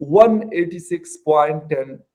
186.10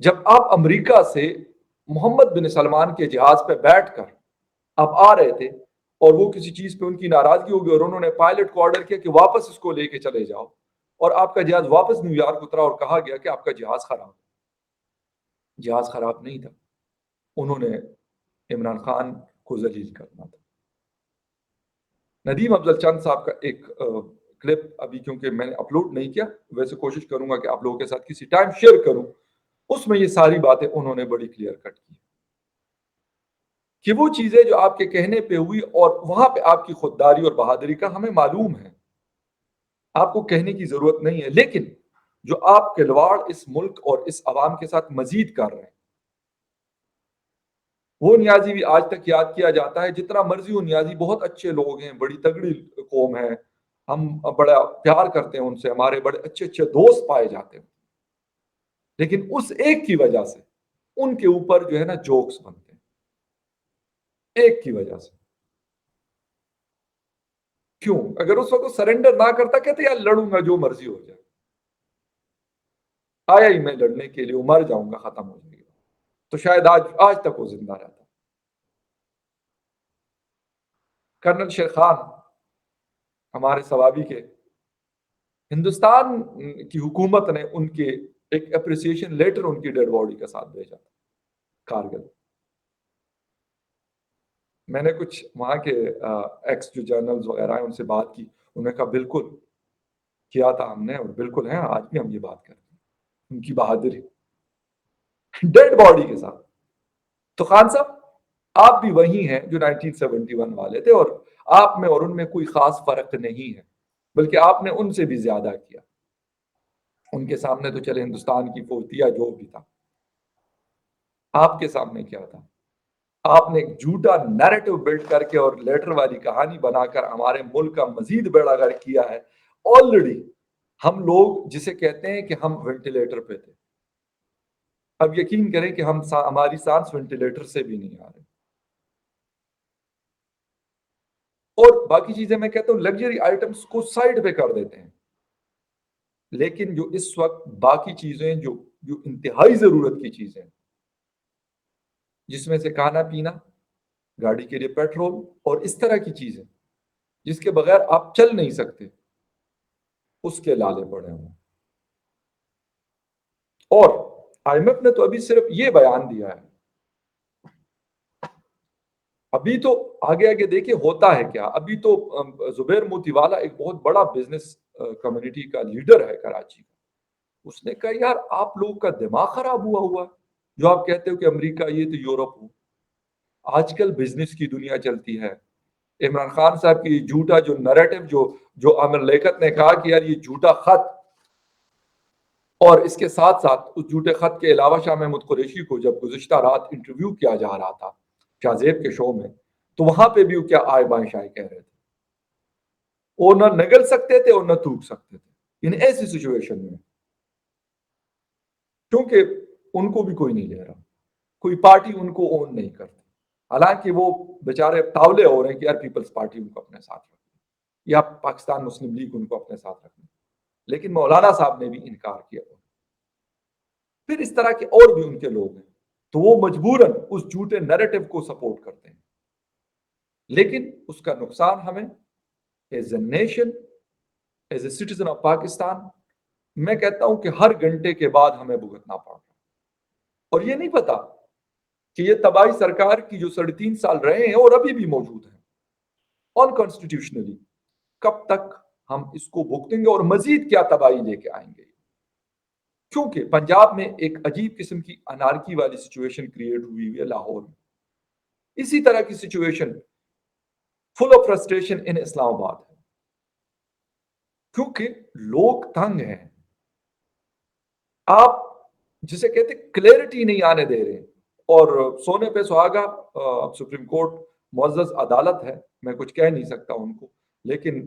جب آپ امریکہ سے محمد بن سلمان کے جہاز پہ بیٹھ کر آپ آ رہے تھے اور وہ کسی چیز پہ ان کی ناراضگی ہوگی اور انہوں نے پائلٹ کو آرڈر کیا کہ واپس اس کو لے کے چلے جاؤ، اور آپ کا جہاز واپس نیو یارک اترا اور کہا گیا کہ آپ کا جہاز خراب ہے، جہاز خراب نہیں تھا، انہوں نے عمران خان کو ذلیل کرنا تھا۔ ندیم افضل چند صاحب کا ایک کلپ ابھی کیونکہ میں نے اپلوڈ نہیں کیا، ویسے کوشش کروں گا کہ آپ لوگوں کے ساتھ کسی ٹائم شیئر کروں، اس میں یہ ساری باتیں انہوں نے بڑی کلیئر کٹ کی کہ وہ چیزیں جو آپ کے کہنے پہ ہوئی اور وہاں پہ آپ کی خودداری اور بہادری کا ہمیں معلوم ہے، آپ کو کہنے کی ضرورت نہیں ہے، لیکن جو آپ کھلواڑ اس ملک اور اس عوام کے ساتھ مزید کر رہے ہیں، وہ نیازی بھی آج تک یاد کیا جاتا ہے، جتنا مرضی وہ نیازی بہت اچھے لوگ ہیں، بڑی تگڑی قوم ہے، ہم بڑا پیار کرتے ہیں ان سے، ہمارے بڑے اچھے اچھے دوست پائے جاتے ہیں، لیکن اس ایک کی وجہ سے ان کے اوپر جو ہے نا جوکس بنتے ہیں، ایک کی وجہ سے۔ کیوں؟ اگر اس وقت سرنڈر نہ کرتا کہتے یار لڑوں گا جو مرضی ہو جائے، آیا ہی میں لڑنے کے لیے، مر جاؤں گا، ختم ہو جائے گا، تو شاید آج تک وہ زندہ رہتا۔ کرنل شیر خان ہمارے ثوابی کے، ہندوستان کی حکومت نے ان کے ایک اپریسیشن لیٹر ان کی ڈیڈ باڈی کا ساتھ بھیجا تھا کارگل۔ میں نے کچھ وہاں کے ایکس جو جرنلز وغیرہ ہیں ان سے بات کی، انہوں نے کہا بالکل کیا تھا ہم نے، اور بالکل ہیں آج بھی ہم یہ بات کرتے ہیں، ان کی بہادری ڈیڈ باڈی کے ساتھ۔ تو خان صاحب آپ بھی وہی ہیں جو 1971 والے تھے، اور آپ میں اور ان میں کوئی خاص فرق نہیں ہے، بلکہ آپ نے ان سے بھی زیادہ کیا۔ ان کے سامنے تو چلے ہندوستان کی فوج تھی یا جو بھی تھا، آپ کے سامنے کیا تھا؟ آپ نے ایک جھوٹا نیریٹو بلڈ کر کے اور لیٹر والی کہانی بنا کر ہمارے ملک کا مزید بیڑا غرق کیا ہے۔ آلریڈی ہم لوگ جسے کہتے ہیں کہ ہم وینٹیلیٹر پہ تھے، اب یقین کریں کہ ہماری سانس وینٹیلیٹر سے بھی نہیں آ رہی، اور باقی چیزیں میں کہتا ہوں لگژری آئٹمس کو سائڈ پہ کر دیتے ہیں، لیکن جو اس وقت باقی چیزیں جو انتہائی ضرورت کی چیزیں، جس میں سے کھانا پینا، گاڑی کے لیے پیٹرول اور اس طرح کی چیزیں جس کے بغیر آپ چل نہیں سکتے، اس کے لالے پڑے ہوں۔ اور آئی ایم ایف نے تو ابھی صرف یہ بیان دیا ہے، ابھی تو آگے آگے دیکھیں ہوتا ہے کیا۔ ابھی تو زبیر موتی والا ایک بہت بڑا بزنس کمیونٹی کا لیڈر ہے کراچی کا، اس نے کہا یار آپ لوگ کا دماغ خراب ہوا جو آپ کہتے ہو کہ امریکہ یہ تو یورپ ہو، آج کل بزنس کی دنیا چلتی ہے۔ عمران خان صاحب کی جھوٹا جو نریٹو جو عامر لیاقت نے کہا کہ یار یہ جھوٹا خط، اور اس کے ساتھ ساتھ اس جھوٹے خط کے علاوہ شاہ محمود قریشی کو جب گزشتہ رات انٹرویو کیا جا رہا تھا شاہ زیب کے شو میں، تو وہاں پہ بھی وہ کیا آئے بائیں شائے کہہ رہے تھے، وہ نہ نگل سکتے تھے اور نہ تھوک سکتے تھے ان ایسی سچویشن میں، کیونکہ ان کو بھی کوئی نہیں لے رہا، کوئی پارٹی ان کو اون نہیں کرتی، حالانکہ وہ بیچارے تاولے ہو رہے ہیں کہ یار پیپلز پارٹی ان کو اپنے ساتھ رکھے یا پاکستان مسلم لیگ ان کو اپنے ساتھ رکھنے، لیکن مولانا صاحب نے بھی انکار کیا۔ پھر اس طرح کے اور بھی ان کے لوگ ہیں، تو وہ مجبوراً اس جھوٹے نیریٹو کو سپورٹ کرتے ہیں، لیکن اس کا نقصان ہمیں as a nation, as a citizen of Pakistan, میں کہتا ہوں کہ ہر گھنٹے کے بعد ہمیں بھگتنا پڑ رہا ہے، اور یہ نہیں پتا کہ یہ تباہی سرکار کی جو 3.5 سال رہے ہیں اور ابھی بھی موجود ہیں انکانسٹیٹیوشنلی، کب تک ہم اس کو بھگتیں گے اور مزید کیا تباہی لے کے آئیں گے، کیونکہ پنجاب میں ایک عجیب قسم کی انارکی والی سچویشن کریٹ ہوئی ہے لاہور میں، اسی طرح کی سچویشن فل آف فرسٹریشن ان اسلام آباد ہے، کیونکہ لوگ تنگ ہیں، آپ جسے کہتے کلیئرٹی نہیں آنے دے رہے، اور سونے پہ سہاگا اب سپریم کورٹ معزز عدالت ہے، میں کچھ کہہ نہیں سکتا ان کو، لیکن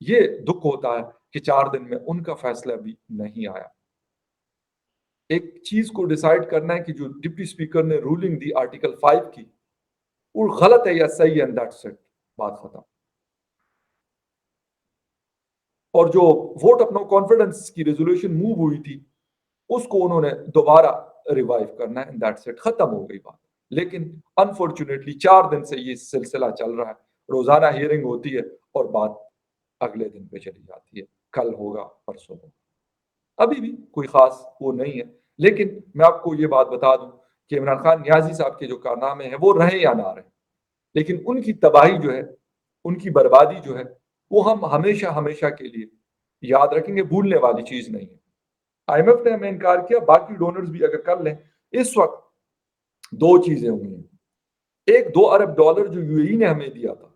یہ دکھ ہوتا ہے کہ 4 دن میں ان کا فیصلہ بھی نہیں آیا۔ ایک چیز کو ڈیسائیڈ کرنا ہے کہ جو ڈپٹی اسپیکر نے رولنگ دی آرٹیکل 5 کی، وہ غلط ہے یا صحیح ہے، دیٹس اٹ، بات ختم۔ اور جو ووٹ اپ نو کانفیڈنس کی ریزولوشن موو ہوئی تھی، اس کو انہوں نے دوبارہ ریوائیو کرنا ہے اینڈ دیٹس اٹ، ختم ہو گئی بات. لیکن انفارچونیٹلی 4 دن سے یہ سلسلہ چل رہا ہے، روزانہ ہیئرنگ ہوتی ہے اور بات اگلے دن پہ چلی جاتی ہے، کل ہوگا پرسوں ہوگا. ابھی بھی کوئی خاص وہ نہیں ہے. لیکن میں آپ کو یہ بات بتا دوں کہ عمران خان نیازی صاحب کے جو کارنامے ہیں وہ رہیں یا نہ رہیں، لیکن ان کی تباہی جو ہے، ان کی بربادی جو ہے، وہ ہم ہمیشہ ہمیشہ کے لیے یاد رکھیں گے، بھولنے والی چیز نہیں ہے. آئی ایم ایف نے ہمیں انکار کیا، باقی ڈونرز بھی اگر کر لیں. اس وقت 2 چیزیں ہوئی ہیں. ایک $2 ارب جو یو اے ای نے ہمیں دیا تھا،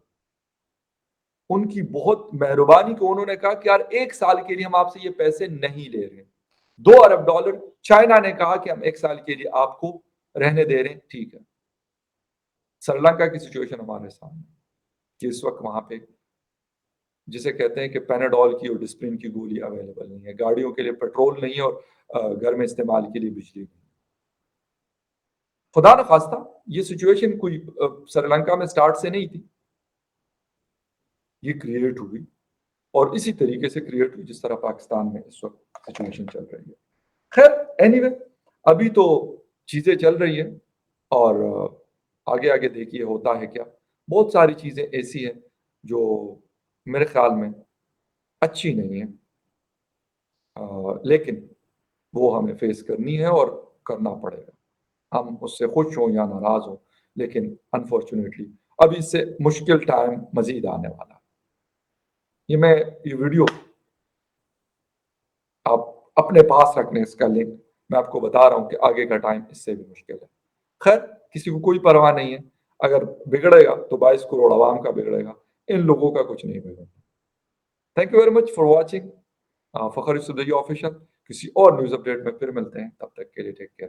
ان کی بہت مہربانی کو انہوں نے کہا کہ یار 1 سال کے لیے ہم آپ سے یہ پیسے نہیں لے رہے. $2 ارب چائنا نے کہا کہ ہم 1 سال کے لیے آپ کو رہنے دے رہے ہیں، ٹھیک ہے. سری لنکا کی سچویشن ہمارے سامنے کہ اس وقت وہاں پہ جسے کہتے ہیں کہ پیناڈول کی اور ڈسپرین کی گولی اویلیبل نہیں ہے، گاڑیوں کے لیے پیٹرول نہیں ہے، اور گھر میں استعمال کے لیے بجلی نہیں. خدا نخواستہ یہ سچویشن کوئی سری لنکا میں سٹارٹ سے نہیں تھی، یہ کریٹ ہوئی اور اسی طریقے سے کریٹ ہوئی جس طرح پاکستان میں اس وقت سچویشن چل رہی ہے. خیر اینی وے، ابھی تو چیزیں چل رہی ہیں اور آگے آگے دیکھیے ہوتا ہے کیا. بہت ساری چیزیں ایسی ہیں جو میرے خیال میں اچھی نہیں ہیں، لیکن وہ ہمیں فیس کرنی ہے اور کرنا پڑے گا. ہم اس سے خوش ہوں یا ناراض ہوں، لیکن انفارچونیٹلی اب اس سے مشکل ٹائم مزید آنے والا ہے. یہ ویڈیو آپ اپنے پاس رکھنے، اس کا لنک میں آپ کو بتا رہا ہوں کہ آگے کا ٹائم اس سے بھی مشکل ہے. خیر کسی کو کوئی پرواہ نہیں ہے، اگر بگڑے گا تو 22 کروڑ عوام کا بگڑے گا، ان لوگوں کا کچھ نہیں بگڑے. Thank you very much for watching Fakhr Yusuf official. کسی اور نیوز اپڈیٹ میں پھر ملتے ہیں، تب تک کے لیے ٹیک کیئر.